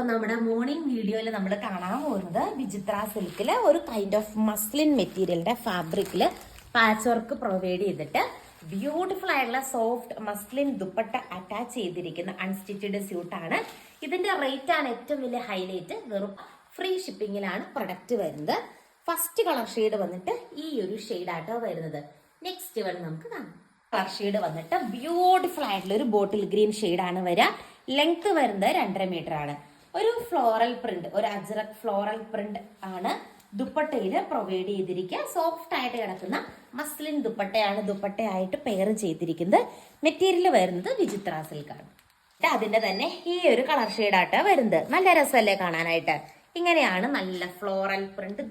അപ്പൊ നമ്മുടെ മോർണിംഗ് വീഡിയോയിൽ നമ്മൾ കാണാൻ പോകുന്നത് വിചിത്ര സിൽക്കില് ഒരു കൈൻഡ് ഓഫ് മസ്ലിൻ മെറ്റീരിയലിന്റെ ഫാബ്രിക്കില് പാച്ച് വർക്ക് പ്രൊവൈഡ് ചെയ്തിട്ട് ബ്യൂട്ടിഫുൾ ആയിട്ടുള്ള സോഫ്റ്റ് മസ്ലിൻ ദുപ്പട്ട അറ്റാച്ച് ചെയ്തിരിക്കുന്ന അൺസ്റ്റിച്ചഡ് സ്യൂട്ടാണ്. ഇതിന്റെ റേറ്റ് ആണ് ഏറ്റവും വലിയ ഹൈലൈറ്റ്. വെറും ഫ്രീ ഷിപ്പിംഗിലാണ് പ്രൊഡക്റ്റ് വരുന്നത്. ഫസ്റ്റ് കളർ ഷെയ്ഡ് വന്നിട്ട് ഈ ഒരു ഷെയ്ഡാട്ടോ വരുന്നത്. നെക്സ്റ്റ് വൺ നമുക്ക് കാണാം. കളർ ഷെയ്ഡ് വന്നിട്ട് ബ്യൂട്ടിഫുൾ ആയിട്ടുള്ള ഒരു ബോട്ടിൽ ഗ്രീൻ ഷെയ്ഡാണ് വരിക. ലെങ്ത് വരുന്നത് 2.5 മീറ്റർ ആണ്. ഒരു ഫ്ലോറൽ പ്രിന്റ്, ഒരു അജ്രക് ഫ്ലോറൽ പ്രിന്റ് ആണ് ദുപ്പട്ടയിൽ പ്രൊവൈഡ് ചെയ്തിരിക്കുക. സോഫ്റ്റ് ആയിട്ട് കിടക്കുന്ന മസ്ലിൻ ദുപ്പട്ടയാണ് ദുപ്പട്ടയായിട്ട് പെയർ ചെയ്തിരിക്കുന്നത്. മെറ്റീരിയൽ വരുന്നത് വിചിത്ര സിൽക്കാണ്. അതിന്റെ തന്നെ ഈ ഒരു കളർ ഷെയ്ഡായിട്ട് വരുന്നത്. നല്ല രസമല്ലേ കാണാനായിട്ട്. ഇങ്ങനെയാണ് നല്ല ഫ്ലോറൽ പ്രിന്റ്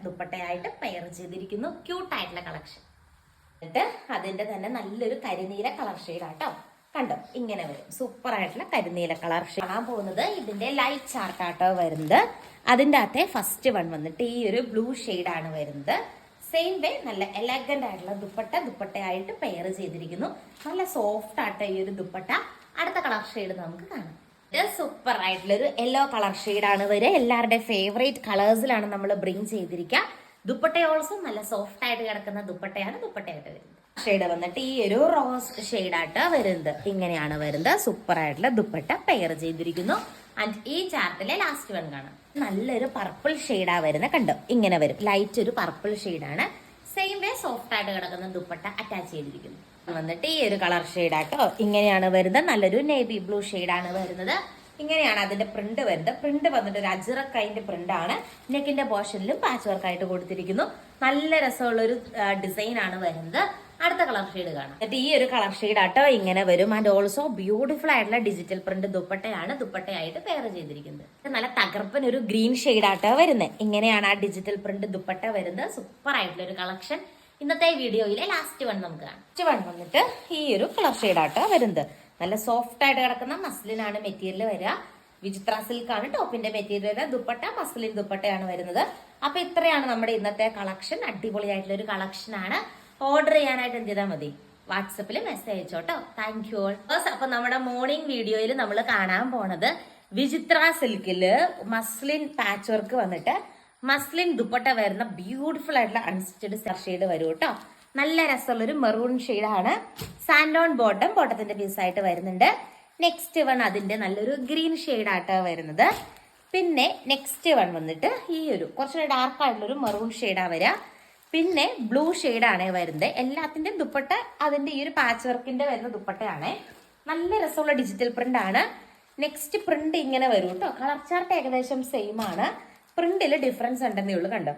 ദുപ്പട്ടയായിട്ട് പെയർ ചെയ്തിരിക്കുന്നു. ക്യൂട്ടായിട്ടുള്ള കളക്ഷൻ. എന്നിട്ട് അതിന്റെ തന്നെ നല്ലൊരു കരിനീല കളർ ഷെയ്ഡാട്ടോ. കണ്ടോ, ഇങ്ങനെ വരും. സൂപ്പർ ആയിട്ടുള്ള കരിനീല കളർ ഷെയ്ഡ് കാണാൻ പോകുന്നത്. ഇതിന്റെ ലൈറ്റ് ചാർട്ടാട്ടോ വരുന്നത്. അതിന്റെ അകത്തെ ഫസ്റ്റ് വൺ വന്നിട്ട് ഈ ഒരു ബ്ലൂ ഷെയ്ഡാണ് വരുന്നത്. സെയിം വേ നല്ല എലഗന്റ് ആയിട്ടുള്ള ദുപ്പട്ടയായിട്ട് പെയർ ചെയ്തിരിക്കുന്നു. നല്ല സോഫ്റ്റ് ആയിട്ട് ഈ ഒരു ദുപ്പട്ട. അടുത്ത കളർ ഷെയ്ഡ് നമുക്ക് കാണാം. ഇത് സൂപ്പർ ആയിട്ടുള്ള ഒരു യെല്ലോ കളർ ഷെയ്ഡാണ് വരിക. എല്ലാവരുടെ ഫേവറേറ്റ് കളേഴ്സിലാണ് നമ്മൾ ബ്രിങ് ചെയ്തിരിക്കുക. ദുപ്പട്ട ഓൾസോ നല്ല സോഫ്റ്റ് ആയിട്ട് കിടക്കുന്ന ദുപ്പട്ടയായിട്ട് വരുന്നത്. ഷെയ്ഡ് വന്നിട്ട് ഈ ഒരു റോസ് ഷെയ്ഡായിട്ട് വരുന്നത്. ഇങ്ങനെയാണ് വരുന്നത്. സൂപ്പർ ആയിട്ടുള്ള ദുപ്പട്ട പെയർ ചെയ്തിരിക്കുന്നു. ആൻഡ് ഈ ചാർട്ടിലെ ലാസ്റ്റ് വൺ കാണാം. നല്ലൊരു പർപ്പിൾ ഷെയ്ഡാ വരുന്നത്. കണ്ടോ, ഇങ്ങനെ വരും. ലൈറ്റ് ഒരു പർപ്പിൾ ഷെയ്ഡാണ്. സെയിം വേ സോഫ്റ്റ് ആയിട്ട് കിടക്കുന്ന ദുപ്പട്ട അറ്റാച്ച് ചെയ്തിരിക്കുന്നു. വന്നിട്ട് ഈ ഒരു കളർ ഷെയ്ഡാട്ടോ. ഇങ്ങനെയാണ് വരുന്നത്. നല്ലൊരു നേവി ബ്ലൂ ഷെയ്ഡാണ് വരുന്നത്. ഇങ്ങനെയാണ് അതിന്റെ പ്രിന്റ് വരുന്നത്. പ്രിന്റ് വന്നിട്ട് ഒരു അജ്രക് കൈൻഡ് പ്രിന്റ് ആണ്. നെക്കിന്റെ പോർഷനിലും പാച്ച് വർക്ക് ആയിട്ട് കൊടുത്തിരിക്കുന്നു. നല്ല രസമുള്ള ഒരു ഡിസൈൻ ആണ് വരുന്നത്. അടുത്ത കളർ ഷെയ്ഡ് കാണാം. എന്നിട്ട് ഈ ഒരു കളർ ഷെയ്ഡ് ആട്ടോ ഇങ്ങനെ വരും. ആൻഡ് ഓൾസോ ബ്യൂട്ടിഫുൾ ആയിട്ടുള്ള ഡിജിറ്റൽ പ്രിന്റ് ദുപ്പട്ടയായിട്ട് പെയർ ചെയ്തിരിക്കുന്നത്. നല്ല തകർപ്പൻ ഒരു ഗ്രീൻ ഷെയ്ഡ് ആട്ടോ വരുന്നത്. ഇങ്ങനെയാണ് ആ ഡിജിറ്റൽ പ്രിന്റ് ദുപ്പട്ട വരുന്നത്. സൂപ്പർ ആയിട്ടുള്ള ഒരു കളക്ഷൻ. ഇന്നത്തെ വീഡിയോയിലെ ലാസ്റ്റ് വൺ നമുക്ക് കാണാം. ലാസ്റ്റ് വൺ വന്നിട്ട് ഈ ഒരു കളർ ഷെയ്ഡ് ആട്ടോ വരുന്നത്. നല്ല സോഫ്റ്റ് ആയിട്ട് കിടക്കുന്ന മസ്ലിൻ ആണ് മെറ്റീരിയൽ വരിക. വിചിത്ര സിൽക്ക് ആണ് ടോപ്പിന്റെ മെറ്റീരിയൽ. ദുപ്പട്ട മസ്ലിൻ ദുപ്പട്ടയാണ് വരുന്നത്. അപ്പൊ ഇത്രയാണ് നമ്മുടെ ഇന്നത്തെ കളക്ഷൻ. അടിപൊളിയായിട്ടുള്ള ഒരു കളക്ഷൻ ആണ്. ഓർഡർ ചെയ്യാനായിട്ട് എന്ത് ചെയ്താൽ മതി, വാട്സപ്പിൽ മെസ്സേജ് അയച്ചോട്ടോ. Thank you all. അപ്പൊ നമ്മുടെ മോർണിംഗ് വീഡിയോയിൽ നമ്മൾ കാണാൻ പോണത് വിചിത്ര സിൽക്കില് മസ്ലിൻ പാച്ച് വർക്ക് വന്നിട്ട് മസ്ലിൻ ദുപ്പട്ട വരുന്ന ബ്യൂട്ടിഫുൾ ആയിട്ടുള്ള അൺസ്റ്റിച്ചഡ് ഷെയ്ഡ് വരും കേട്ടോ. നല്ല രസമുള്ളൊരു മെറൂൺ ഷെയ്ഡാണ്. സാൻഡോൺ ബോട്ടത്തിന്റെ പീസായിട്ട് വരുന്നുണ്ട്. നെക്സ്റ്റ് വൺ അതിന്റെ നല്ലൊരു ഗ്രീൻ ഷെയ്ഡായിട്ട് വരുന്നത്. പിന്നെ നെക്സ്റ്റ് വൺ വന്നിട്ട് ഈ ഒരു കുറച്ചുകൂടെ ഡാർക്ക് ആയിട്ടുള്ളൊരു മെറൂൺ ഷെയ്ഡാ വരിക. പിന്നെ ബ്ലൂ ഷെയ്ഡാണ് വരുന്നത്. എല്ലാത്തിന്റെയും ദുപ്പട്ട അതിന്റെ ഈ ഒരു പാച്ച് വർക്കിന്റെ വരുന്ന ദുപ്പട്ടയാണ്. നല്ല രസമുള്ള ഡിജിറ്റൽ പ്രിന്റ് ആണ്. നെക്സ്റ്റ് പ്രിന്റ് ഇങ്ങനെ വരും കേട്ടോ. കളർ ചാർട്ട് ഏകദേശം സെയിം ആണ്. പ്രിന്റിൽ ഡിഫറൻസ് ഉണ്ടെന്നേ ഉള്ളൂ. കണ്ടോ,